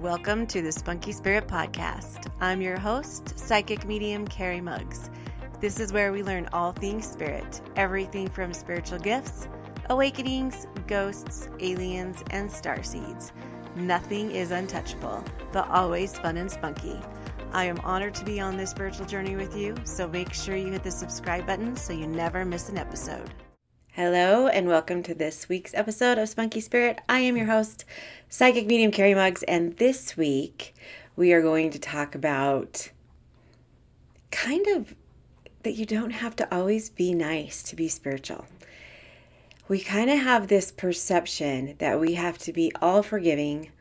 Welcome to the Spunky Spirit Podcast. I'm your host, psychic medium Carrie Muggs. This is where we learn all things spirit, everything from spiritual gifts, awakenings, ghosts, aliens, and starseeds. Nothing is untouchable, but always fun and spunky. I am honored to be on this spiritual journey with you, so make sure you hit the subscribe button so you never miss an episode. Hello, and welcome to this week's episode of Spunky Spirit. I am your host, psychic medium Carrie Muggs, and this week we are going to talk about kind of that you don't have to always be nice to be spiritual. We kind of have this perception that we have to be all forgiving,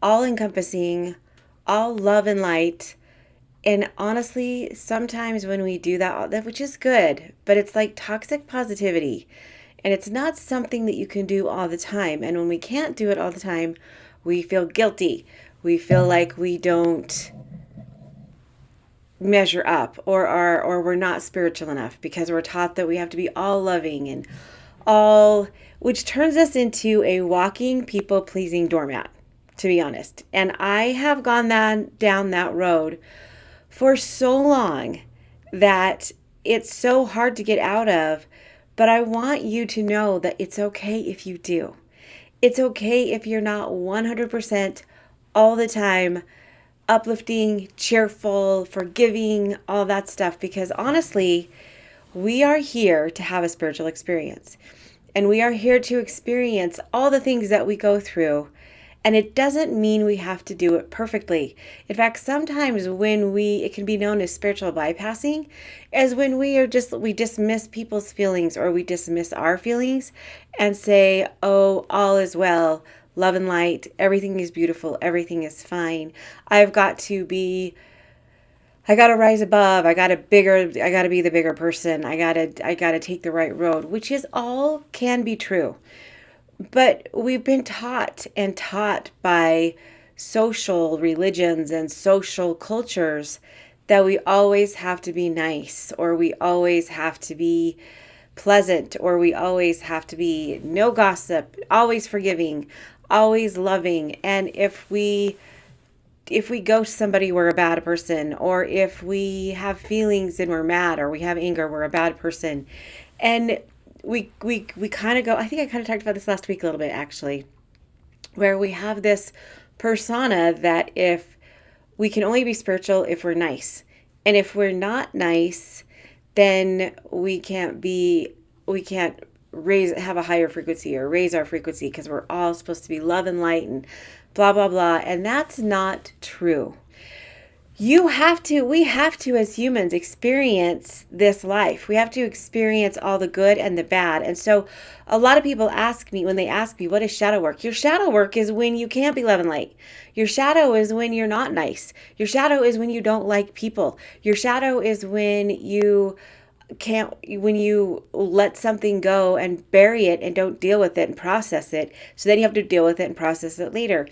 all encompassing, all love and light. And honestly, sometimes when we do that, which is good, but it's like toxic positivity. And it's not something that you can do all the time. And when we can't do it all the time, we feel guilty. We feel like we don't measure up or we're not spiritual enough because we're taught that we have to be all loving and all, which turns us into a walking people-pleasing doormat, to be honest. And I have gone down that road for so long that it's so hard to get out of, but I want you to know that it's okay if you do. It's okay if you're not 100% all the time uplifting, cheerful, forgiving, all that stuff, because honestly, we are here to have a spiritual experience, and we are here to experience all the things that we go through. And it doesn't mean we have to do it perfectly. In fact, sometimes it can be known as spiritual bypassing, is when we dismiss people's feelings or we dismiss our feelings and say, oh, all is well, love and light, everything is beautiful, everything is fine. I got to rise above, I got to be the bigger person, I got to take the right road, which is all can be true. But we've been taught by social religions and social cultures that we always have to be nice, or we always have to be pleasant, or we always have to be no gossip, always forgiving, always loving. And if we ghost somebody, we're a bad person, or if we have feelings and we're mad, or we have anger, we're a bad person. And we kind of go, I think I kind of talked about this last week a little bit actually, where we have this persona that if we can only be spiritual if we're nice. And if we're not nice, then we can't have a higher frequency or raise our frequency because we're all supposed to be love and light and blah, blah, blah. And that's not true. We have to, as humans, experience this life. We have to experience all the good and the bad. And so a lot of people ask me, what is shadow work? Your shadow work is when you can't be love and light. Your shadow is when you're not nice. Your shadow is when you don't like people. Your shadow is when you let something go and bury it and don't deal with it and process it. So then you have to deal with it and process it later.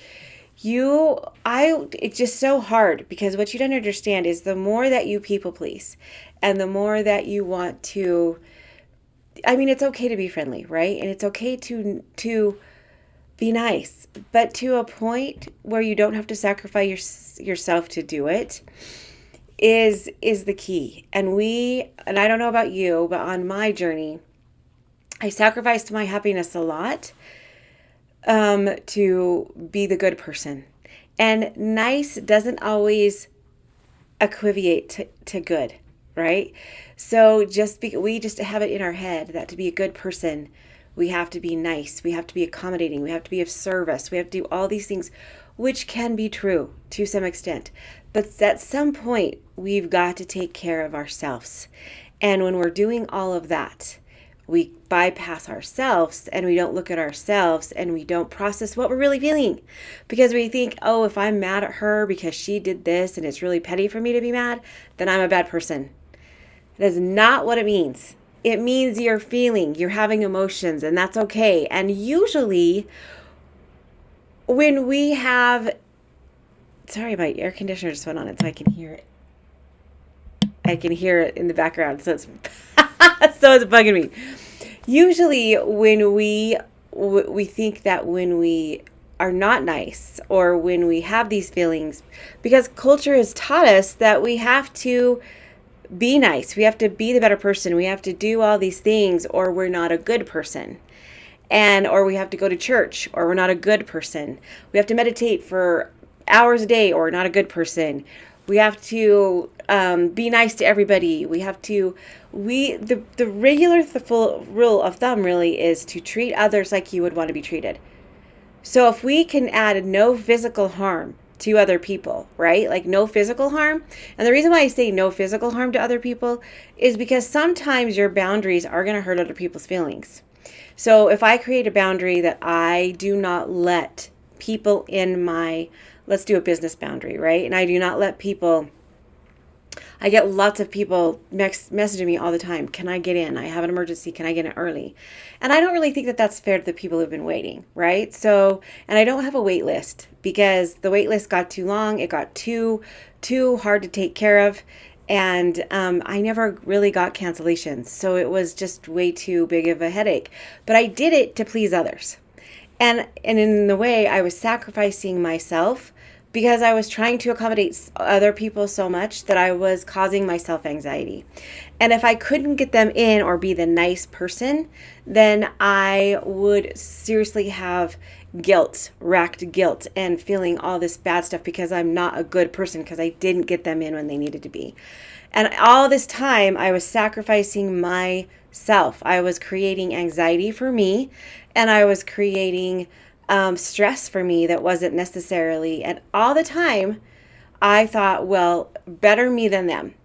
It's just so hard because what you don't understand is the more that you people please and the more that you want to, it's okay to be friendly, right? And it's okay to be nice, but to a point where you don't have to sacrifice yourself to do it is the key. And I don't know about you, but on my journey, I sacrificed my happiness a lot to be the good person. And nice doesn't always equivocate to good, right? So we just have it in our head that to be a good person, we have to be nice, we have to be accommodating, we have to be of service, we have to do all these things, which can be true to some extent. But at some point, we've got to take care of ourselves. And when we're doing all of that, we bypass ourselves and we don't look at ourselves and we don't process what we're really feeling because we think, oh, if I'm mad at her because she did this and it's really petty for me to be mad, then I'm a bad person. That is not what it means. It means you're having emotions, and that's okay. And usually when we have, sorry, my air conditioner just went on it so I can hear it. I can hear it in the background, so it's bugging me. Usually when we think that when we are not nice or when we have these feelings, because culture has taught us that we have to be nice. We have to be the better person. We have to do all these things or we're not a good person. And or we have to go to church or we're not a good person. We have to meditate for hours a day or we're not a good person. We have to be nice to everybody. We have to the regular full rule of thumb really is to treat others like you would want to be treated. So if we can add no physical harm to other people, right? Like no physical harm. And the reason why I say no physical harm to other people is because sometimes your boundaries are going to hurt other people's feelings. So if I create a boundary that I do not let people in my, let's do a business boundary, right? And I do not let people, I get lots of people messaging me all the time. Can I get in? I have an emergency. Can I get in early? And I don't really think that that's fair to the people who've been waiting, right? So, and I don't have a wait list because the wait list got too long. It got too hard to take care of. And I never really got cancellations. So it was just way too big of a headache. But I did it to please others. And in the way I was sacrificing myself because I was trying to accommodate other people so much that I was causing myself anxiety. And if I couldn't get them in or be the nice person, then I would seriously have guilt, racked guilt, and feeling all this bad stuff because I'm not a good person because I didn't get them in when they needed to be. And all this time I was sacrificing myself. I was creating anxiety for me, and I was creating stress for me that wasn't necessarily. And all the time I thought, well, better me than them.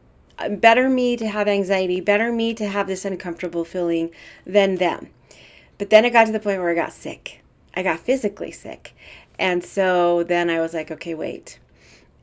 Better me to have anxiety, better me to have this uncomfortable feeling than them. But then it got to the point where I got sick. I got physically sick. And so then I was like, okay, wait.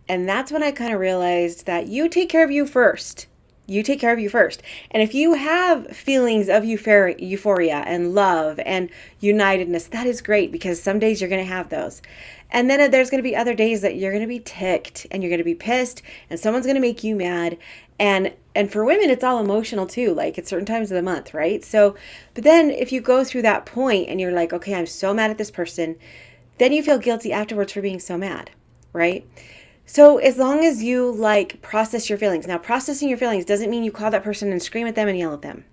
And that's when I kind of realized that you take care of you first. You take care of you first. And if you have feelings of euphoria and love and unitedness, that is great because some days you're going to have those. And then there's going to be other days that you're going to be ticked and you're going to be pissed and someone's going to make you mad. And for women, it's all emotional too, like at certain times of the month, right? So, but then if you go through that point and you're like, okay, I'm so mad at this person, then you feel guilty afterwards for being so mad, right? So as long as you like process your feelings. Now, processing your feelings doesn't mean you call that person and scream at them and yell at them.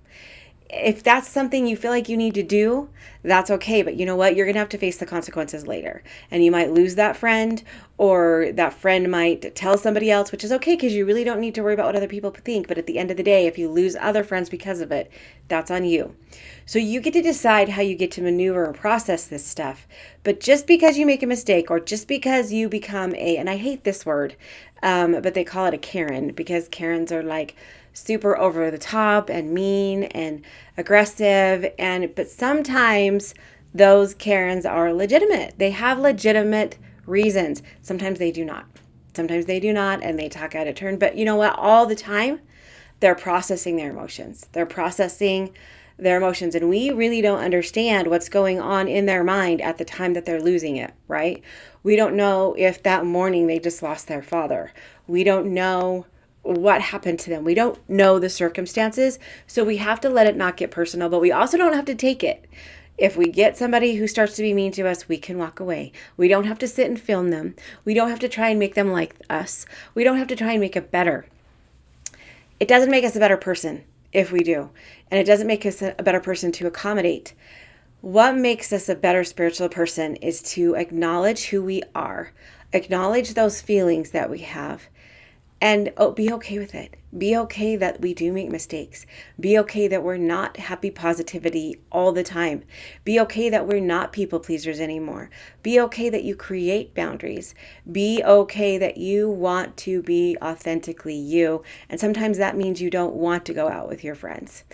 If that's something you feel like you need to do, that's okay. But you know what? You're going to have to face the consequences later. And you might lose that friend, or that friend might tell somebody else, which is okay because you really don't need to worry about what other people think. But at the end of the day, if you lose other friends because of it, that's on you. So you get to decide how you get to maneuver and process this stuff. But just because you make a mistake, or just because you become and I hate this word, but they call it a Karen, because Karens are like super over the top and mean and aggressive, but sometimes those Karens are legitimate. They have legitimate reasons. Sometimes they do not. Sometimes they do not, and they talk out of turn. But you know what? All the time, they're processing their emotions. They're processing their emotions, and we really don't understand what's going on in their mind at the time that they're losing it, right? We don't know if that morning they just lost their father. We don't know what happened to them. We don't know the circumstances, so we have to let it not get personal, but we also don't have to take it. If we get somebody who starts to be mean to us, we can walk away. We don't have to sit and film them. We don't have to try and make them like us. We don't have to try and make it better. It doesn't make us a better person if we do, and it doesn't make us a better person to accommodate. What makes us a better spiritual person is to acknowledge who we are, acknowledge those feelings that we have, and be okay with it. Be okay that we do make mistakes. Be okay that we're not happy positivity all the time. Be okay that we're not people pleasers anymore. Be okay that you create boundaries. Be okay that you want to be authentically you. And sometimes that means you don't want to go out with your friends.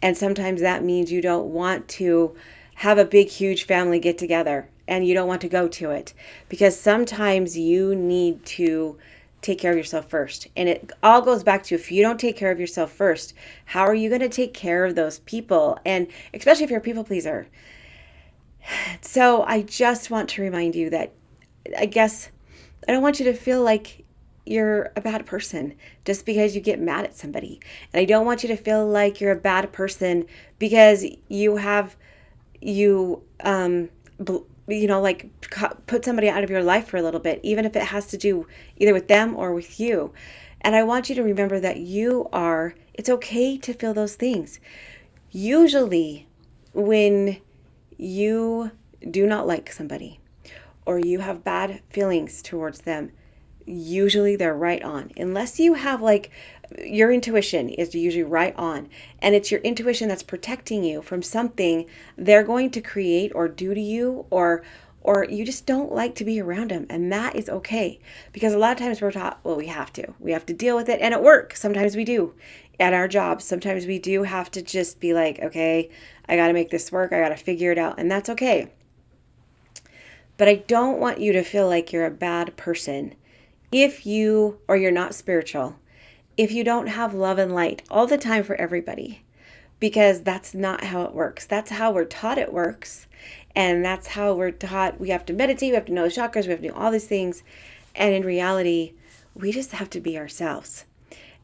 And sometimes that means you don't want to have a big, huge family get together and you don't want to go to it. Because sometimes you need to take care of yourself first. And it all goes back to, if you don't take care of yourself first, how are you going to take care of those people? And especially if you're a people pleaser. So I just want to remind you that, I guess, I don't want you to feel like you're a bad person just because you get mad at somebody. And I don't want you to feel like you're a bad person because you like put somebody out of your life for a little bit, even if it has to do either with them or with you. And I want you to remember that it's okay to feel those things. Usually, when you do not like somebody or you have bad feelings towards them, usually they're right on. Unless you have your intuition is usually right on, and it's your intuition that's protecting you from something they're going to create or do to you, or you just don't like to be around them, and that is okay. Because a lot of times we're taught, well, we have to deal with it, and at work sometimes we do, at our jobs sometimes we do have to just be like, okay, I got to make this work, I got to figure it out, and that's okay. But I don't want you to feel like you're a bad person or you're not spiritual, if you don't have love and light all the time for everybody, because that's not how it works. That's how we're taught it works. And that's how we're taught we have to meditate, we have to know the chakras, we have to do all these things. And in reality, we just have to be ourselves.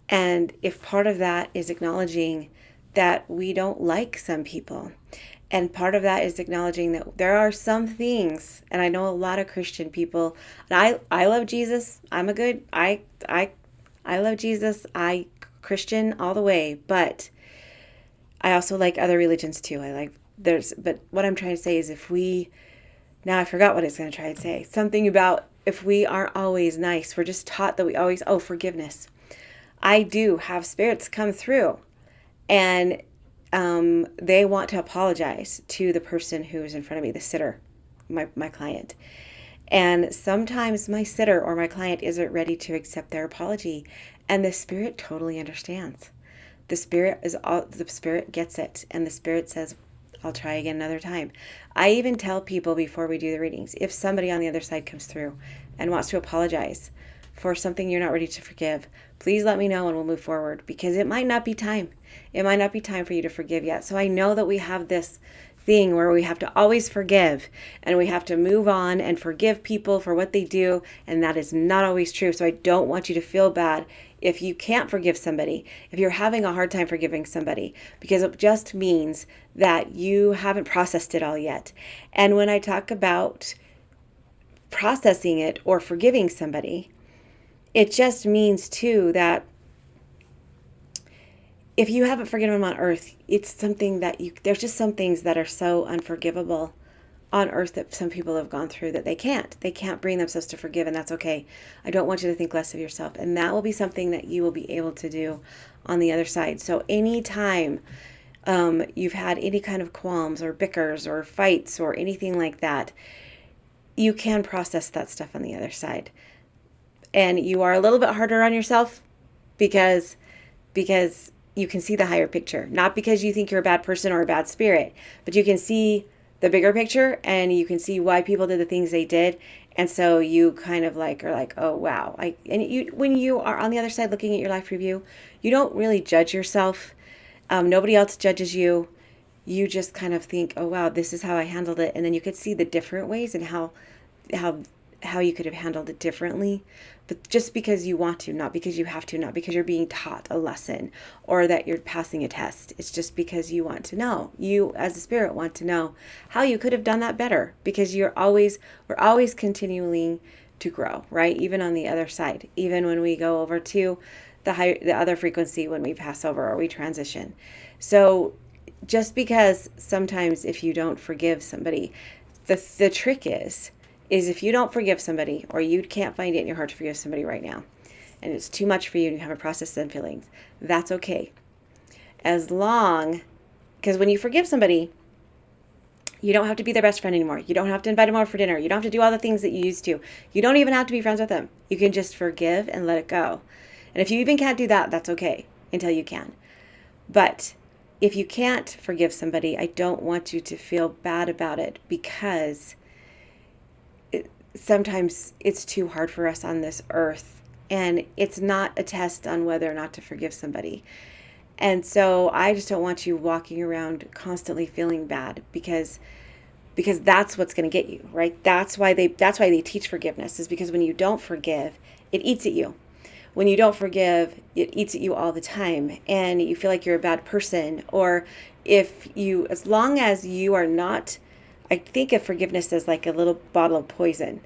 And if part of that is acknowledging that we don't like some people, and part of that is acknowledging that there are some things, and I know a lot of Christian people, and I love Jesus. I love Jesus. Christian all the way, but I also like other religions too. But what I'm trying to say is now I forgot what I was going to try and say. Something about if we aren't always nice, we're just taught that forgiveness. I do have spirits come through, and they want to apologize to the person who is in front of me, the sitter, my client. And sometimes my sitter or my client isn't ready to accept their apology, and the spirit totally understands. The spirit gets it, and the spirit says, I'll try again another time. I even tell people before we do the readings, if somebody on the other side comes through and wants to apologize for something you're not ready to forgive, please let me know and we'll move forward, because it might not be time. It might not be time for you to forgive yet. So I know that we have this thing where we have to always forgive, and we have to move on and forgive people for what they do, and that is not always true. So I don't want you to feel bad if you can't forgive somebody, if you're having a hard time forgiving somebody, because it just means that you haven't processed it all yet. And when I talk about processing it or forgiving somebody, it just means too that if you haven't forgiven them on earth, it's something that there's just some things that are so unforgivable on earth that some people have gone through that they can't bring themselves to forgive, and that's okay. I don't want you to think less of yourself, and that will be something that you will be able to do on the other side. So anytime you've had any kind of qualms or bickers or fights or anything like that, you can process that stuff on the other side. And you are a little bit harder on yourself because you can see the higher picture. Not because you think you're a bad person or a bad spirit, but you can see the bigger picture, and you can see why people did the things they did. And so you kind of are like, oh, wow. When you are on the other side looking at your life review, you don't really judge yourself. Nobody else judges you. You just kind of think, oh, wow, this is how I handled it. And then you could see the different ways and how you could have handled it differently, but just because you want to, not because you have to, not because you're being taught a lesson or that you're passing a test. It's just because you want to know. You as a spirit want to know how you could have done that better, because we're always continuing to grow, right? Even on the other side, even when we go over to the other frequency, when we pass over or we transition. So just because sometimes if you don't forgive somebody, the trick is if you don't forgive somebody, or you can't find it in your heart to forgive somebody right now, and it's too much for you and you haven't processed them feelings, that's okay. Because when you forgive somebody, you don't have to be their best friend anymore. You don't have to invite them over for dinner. You don't have to do all the things that you used to. You don't even have to be friends with them. You can just forgive and let it go. And if you even can't do that, that's okay until you can. But if you can't forgive somebody, I don't want you to feel bad about it, because sometimes it's too hard for us on this earth, and it's not a test on whether or not to forgive somebody. And so I just don't want you walking around constantly feeling bad, because that's what's going to get you, right? That's why they teach forgiveness, is because when you don't forgive, it eats at you. When you don't forgive, it eats at you all the time, and you feel like you're a bad person. Or as long as you are not I think of forgiveness as like a little bottle of poison.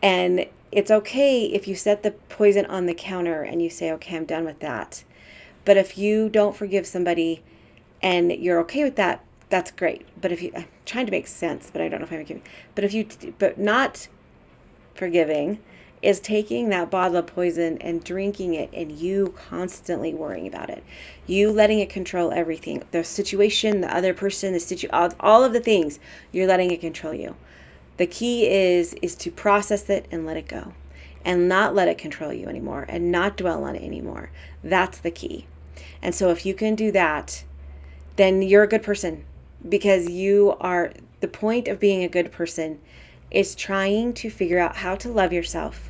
And it's okay if you set the poison on the counter and you say, okay, I'm done with that. But if you don't forgive somebody and you're okay with that, that's great. But if you, I'm trying to make sense, but I don't know if I'm making, but not forgiving is taking that bottle of poison and drinking it and you constantly worrying about it. You letting it control everything. The situation, the other person, all of the things, you're letting it control you. The key is to process it and let it go. And not let it control you anymore and not dwell on it anymore. That's the key. And so if you can do that, then you're a good person, because the point of being a good person is trying to figure out how to love yourself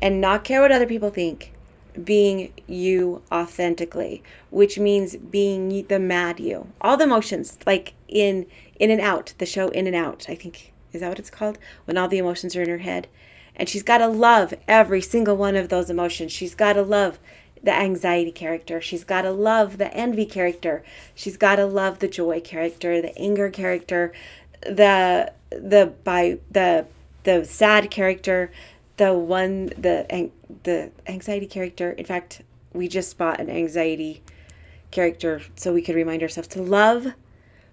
and not care what other people think, being you authentically, which means being the mad you. All the emotions, like in and Out, the show In and Out, I think, is that what it's called? When all the emotions are in her head. And she's got to love every single one of those emotions. She's got to love the anxiety character. She's got to love the envy character. She's got to love the joy character, the anger character, the sad character, the anxiety character. In fact, we just bought an anxiety character so we could remind ourselves to love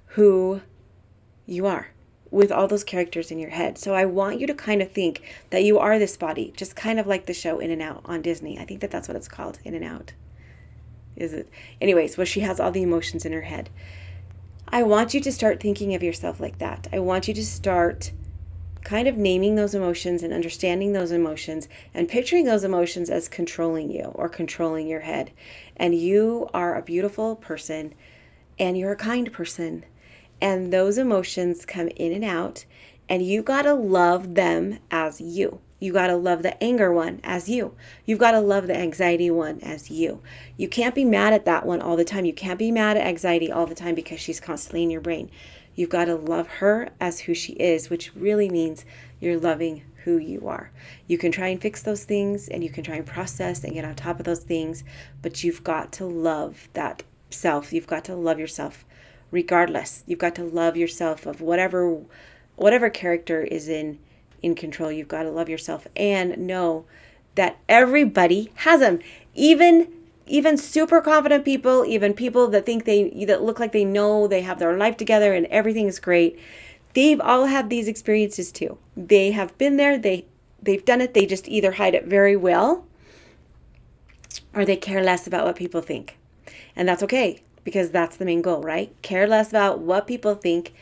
who you are with all those characters in your head. So I want you to kind of think that you are this body, just kind of like the show In and Out on Disney. I think that's what it's called, In and Out. Is it? Anyways, well, she has all the emotions in her head. I want you to start thinking of yourself like that. I want you to start kind of naming those emotions and understanding those emotions and picturing those emotions as controlling you or controlling your head. And you are a beautiful person and you're a kind person. And those emotions come in and out, and you got to love them as you. You got to love the anger one as you. You've got to love the anxiety one as you. You can't be mad at that one all the time. You can't be mad at anxiety all the time because she's constantly in your brain. You've got to love her as who she is, which really means you're loving who you are. You can try and fix those things, and you can try and process and get on top of those things, but you've got to love that self. You've got to love yourself. Regardless, you've got to love yourself of whatever character is in control. You've got to love yourself and know that everybody has them. Even super confident people, even people that that look like they know they have their life together and everything is great. They've all had these experiences too. They have been there. They've done it. They just either hide it very well or they care less about what people think. And that's okay, because that's the main goal, right? Care less about what people think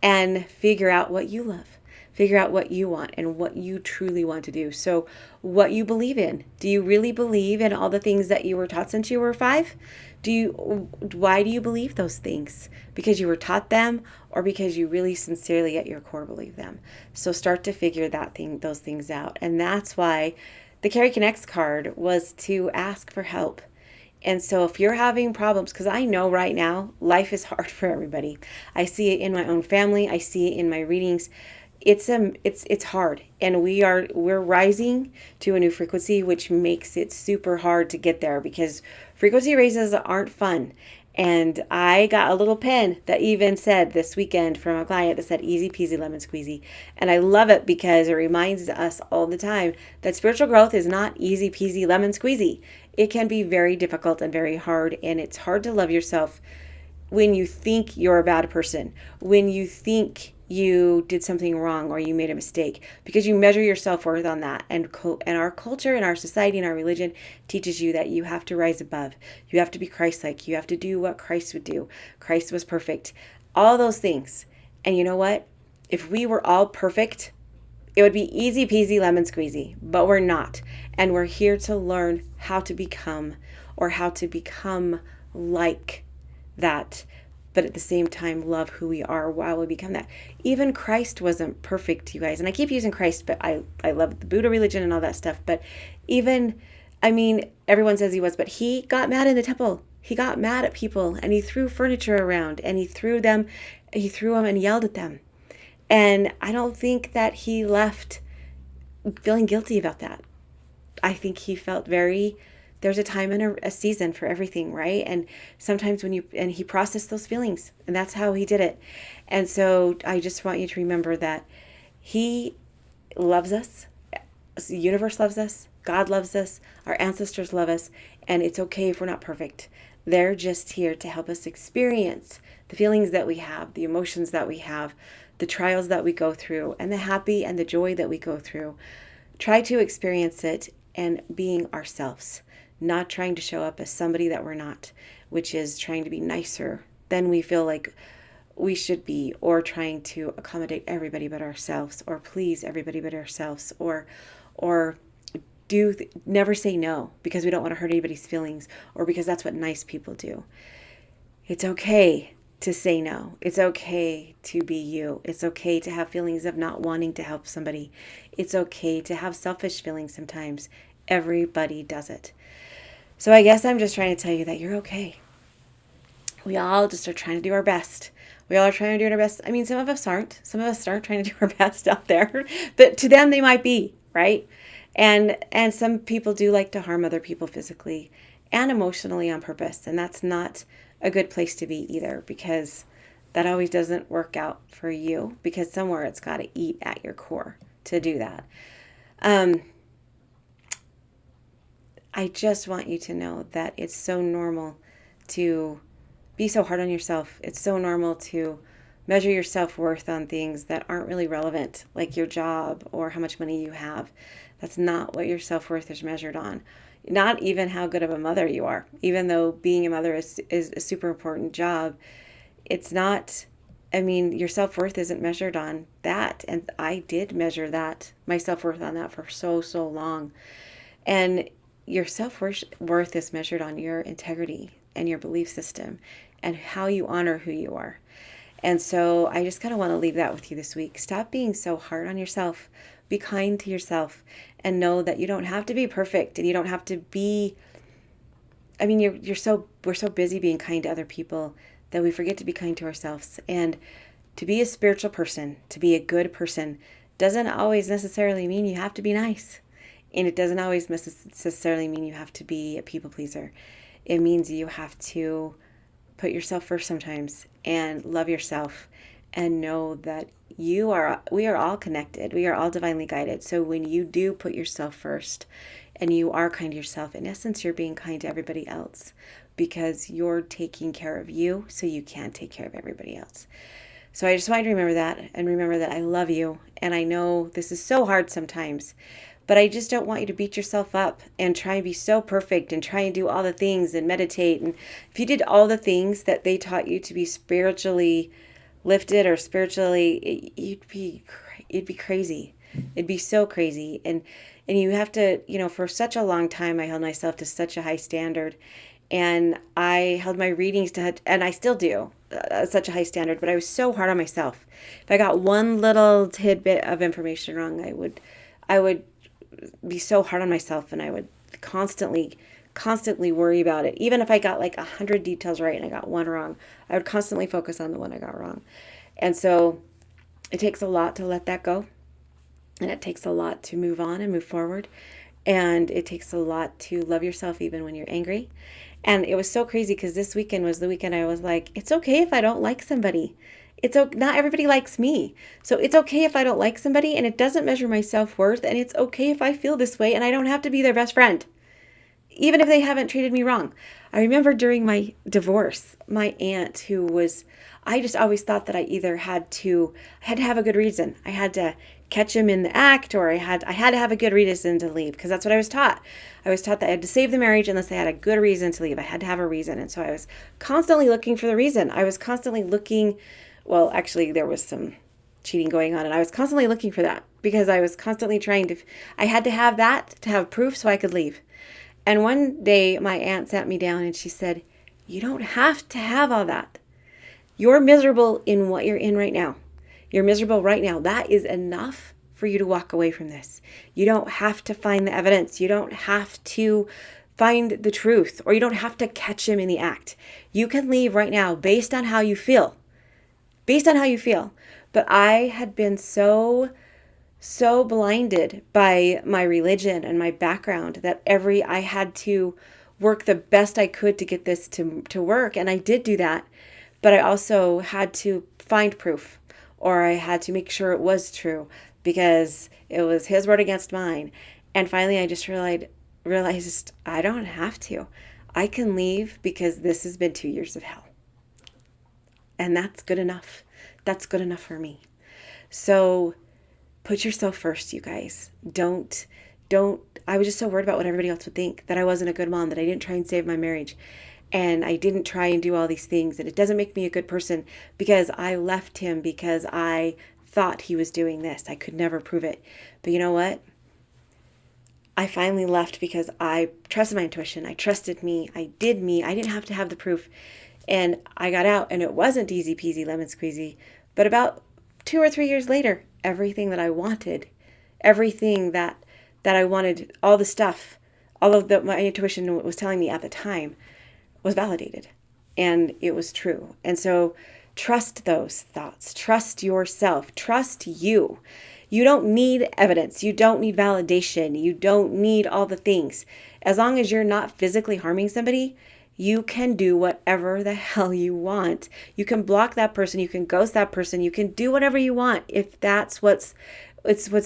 and figure out what you love. Figure out what you want and what you truly want to do. So what you believe in. Do you really believe in all the things that you were taught since you were 5? Why do you believe those things? Because you were taught them or because you really sincerely at your core believe them? So start to figure those things out. And that's why the Carrie Connects card was to ask for help. And so if you're having problems, because I know right now life is hard for everybody. I see it in my own family. I see it in my readings. It's hard, and we're rising to a new frequency, which makes it super hard to get there because frequency raises aren't fun. And I got a little pen that even said this weekend from a client that said easy peasy lemon squeezy. And I love it because it reminds us all the time that spiritual growth is not easy peasy lemon squeezy. It can be very difficult and very hard. And it's hard to love yourself when you think you're a bad person, when you think you did something wrong or you made a mistake, because you measure your self-worth on that. And our culture and our society and our religion teaches you that you have to rise above. You have to be Christ-like. You have to do what Christ would do. Christ was perfect. All those things. And you know what? If we were all perfect, it would be easy peasy lemon squeezy, but we're not. And we're here to learn how to become like that, but at the same time love who we are while we become that. Even Christ wasn't perfect, you guys. And I keep using Christ, but I love the Buddha religion and all that stuff. But everyone says he was, but he got mad in the temple. He got mad at people and he threw furniture around and he threw them and yelled at them. And I don't think that he left feeling guilty about that. I think he felt there there's a time and a season for everything, right? And sometimes and he processed those feelings, and that's how he did it. And so I just want you to remember that he loves us. The universe loves us. God loves us. Our ancestors love us. And it's okay if we're not perfect. They're just here to help us experience the feelings that we have, the emotions that we have, the trials that we go through, and the happy and the joy that we go through. Try to experience it and being ourselves, not trying to show up as somebody that we're not, which is trying to be nicer than we feel like we should be, or trying to accommodate everybody but ourselves, or please everybody but ourselves, or never say no because we don't want to hurt anybody's feelings, or because that's what nice people do. It's okay to say no. It's okay to be you. It's okay to have feelings of not wanting to help somebody. It's okay to have selfish feelings sometimes. Everybody does it. So I guess I'm just trying to tell you that you're okay. We all just are trying to do our best. We all are trying to do our best. I mean, some of us aren't. Some of us aren't trying to do our best out there. But to them, they might be, right? And some people do like to harm other people physically and emotionally on purpose. And that's not a good place to be either, because that always doesn't work out for you, because somewhere it's got to eat at your core to do that. I just want you to know that it's so normal to be so hard on yourself. It's so normal to measure your self-worth on things that aren't really relevant, like your job or how much money you have. That's not what your self-worth is measured on. Not even how good of a mother you are. Even though being a mother is a super important job, it's not, I mean, your self-worth isn't measured on that. And I did measure that, my self-worth on that for so long. And your self-worth is measured on your integrity and your belief system and how you honor who you are. And so I just kind of want to leave that with you this week. Stop being so hard on yourself. Be kind to yourself and know that you don't have to be perfect, and you don't have to be, I mean, we're so busy being kind to other people that we forget to be kind to ourselves. And to be a spiritual person, to be a good person, doesn't always necessarily mean you have to be nice. And it doesn't always necessarily mean you have to be a people pleaser. It means you have to put yourself first sometimes and love yourself and know that we are all connected. We are all divinely guided. So when you do put yourself first and you are kind to yourself, in essence, you're being kind to everybody else, because you're taking care of you so you can take care of everybody else. So I just want you to remember that, and remember that I love you. And I know this is so hard sometimes, but I just don't want you to beat yourself up and try and be so perfect and try and do all the things and meditate. And if you did all the things that they taught you to be spiritually lifted or spiritually, you'd be crazy. It'd be so crazy. And you have to, for such a long time, I held myself to such a high standard. And I held my readings to, and I still do, such a high standard, but I was so hard on myself. If I got one little tidbit of information wrong, I would be so hard on myself, and I would constantly worry about it. Even if I got like 100 details right and I got one wrong, I would constantly focus on the one I got wrong. And so it takes a lot to let that go. And it takes a lot to move on and move forward. And it takes a lot to love yourself even when you're angry. And it was so crazy because this weekend was the weekend I was like, it's okay if I don't like somebody. Not everybody likes me. So it's okay if I don't like somebody, and it doesn't measure my self-worth. And it's okay if I feel this way and I don't have to be their best friend, even if they haven't treated me wrong. I remember during my divorce, my aunt I just always thought that I either had to have a good reason. I had to catch him in the act, or I had to have a good reason to leave, because that's what I was taught. I was taught that I had to save the marriage unless I had a good reason to leave. I had to have a reason. And so I was constantly looking for the reason. I was constantly looking, well, actually there was some cheating going on, and I was constantly looking for that because I was constantly I had to have that to have proof so I could leave. And one day my aunt sat me down and she said, you don't have to have all that. You're miserable in what you're in right now. You're miserable right now. That is enough for you to walk away from this. You don't have to find the evidence. You don't have to find the truth, or you don't have to catch him in the act. You can leave right now based on how you feel. Based on how you feel. But I had been so blinded by my religion and my background that I had to work the best I could to get this to work. And I did do that. But I also had to find proof, or I had to make sure it was true, because it was his word against mine. And finally, I just realized I don't have to. I can leave because this has been 2 years of hell. And that's good enough. That's good enough for me. So put yourself first, you guys. Don't, I was just so worried about what everybody else would think, that I wasn't a good mom, that I didn't try and save my marriage. And I didn't try and do all these things. And it doesn't make me a good person because I left him because I thought he was doing this. I could never prove it. But you know what? I finally left because I trusted my intuition. I trusted me. I did me. I didn't have to have the proof. And I got out, and it wasn't easy peasy lemon squeezy. But about 2 or 3 years later, everything that I wanted, everything that I wanted, all the stuff, all of my intuition was telling me at the time, was validated, and it was true. And so trust those thoughts, trust yourself, trust you. You don't need evidence. You don't need validation. You don't need all the things. As long as you're not physically harming somebody, you can do whatever the hell you want. You can block that person. You can ghost that person. You can do whatever you want if that's what's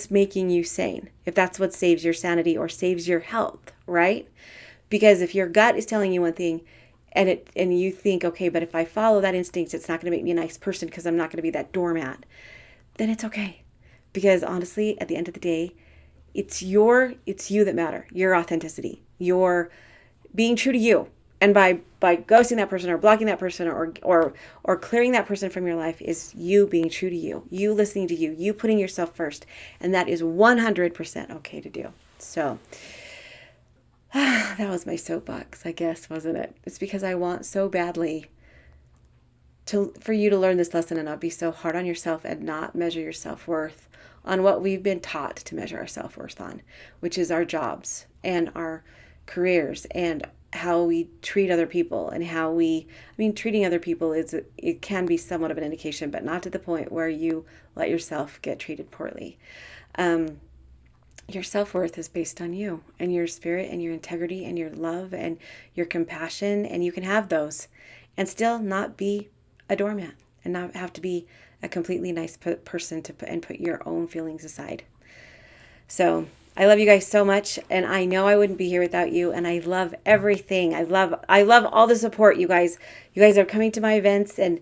making you sane. If that's what saves your sanity or saves your health, right? Because if your gut is telling you one thing, and you think, okay, but if I follow that instinct, it's not going to make me a nice person because I'm not going to be that doormat, then it's okay. Because honestly, at the end of the day, it's you that matter. Your authenticity, your being true to you. And by ghosting that person or blocking that person or clearing that person from your life is you being true to you, you listening to you putting yourself first. And that is 100% okay to do. So that was my soapbox, I guess, wasn't it? It's because I want so badly for you to learn this lesson and not be so hard on yourself and not measure your self-worth on what we've been taught to measure our self-worth on, which is our jobs and our careers and how we treat other people and treating other people it can be somewhat of an indication, but not to the point where you let yourself get treated poorly. Your self-worth is based on you and your spirit and your integrity and your love and your compassion. And you can have those and still not be a doormat and not have to be a completely nice person and put your own feelings aside. So I love you guys so much. And I know I wouldn't be here without you. And I love everything. I love all the support, you guys. You guys are coming to my events and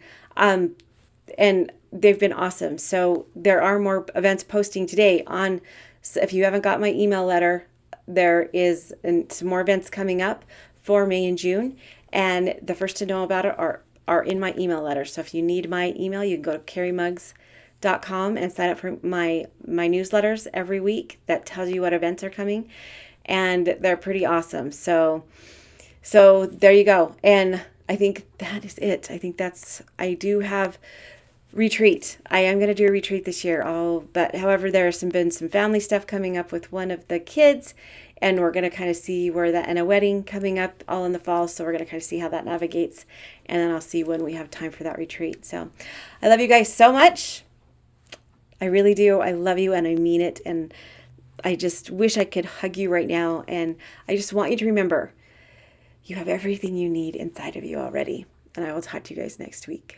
they've been awesome. So there are more events posting today on. So if you haven't got my email letter, there is some more events coming up for May and June. And the first to know about it are in my email letter. So if you need my email, you can go to carrymuggs.com and sign up for my newsletters every week that tells you what events are coming. And they're pretty awesome. So there you go. And I think that is it. I do have retreat. I am going to do a retreat this year. But however, there's been some family stuff coming up with one of the kids, and we're going to kind of see and a wedding coming up all in the fall. So we're going to kind of see how that navigates, and then I'll see when we have time for that retreat. So I love you guys so much. I really do. I love you and I mean it. And I just wish I could hug you right now. And I just want you to remember, you have everything you need inside of you already. And I will talk to you guys next week.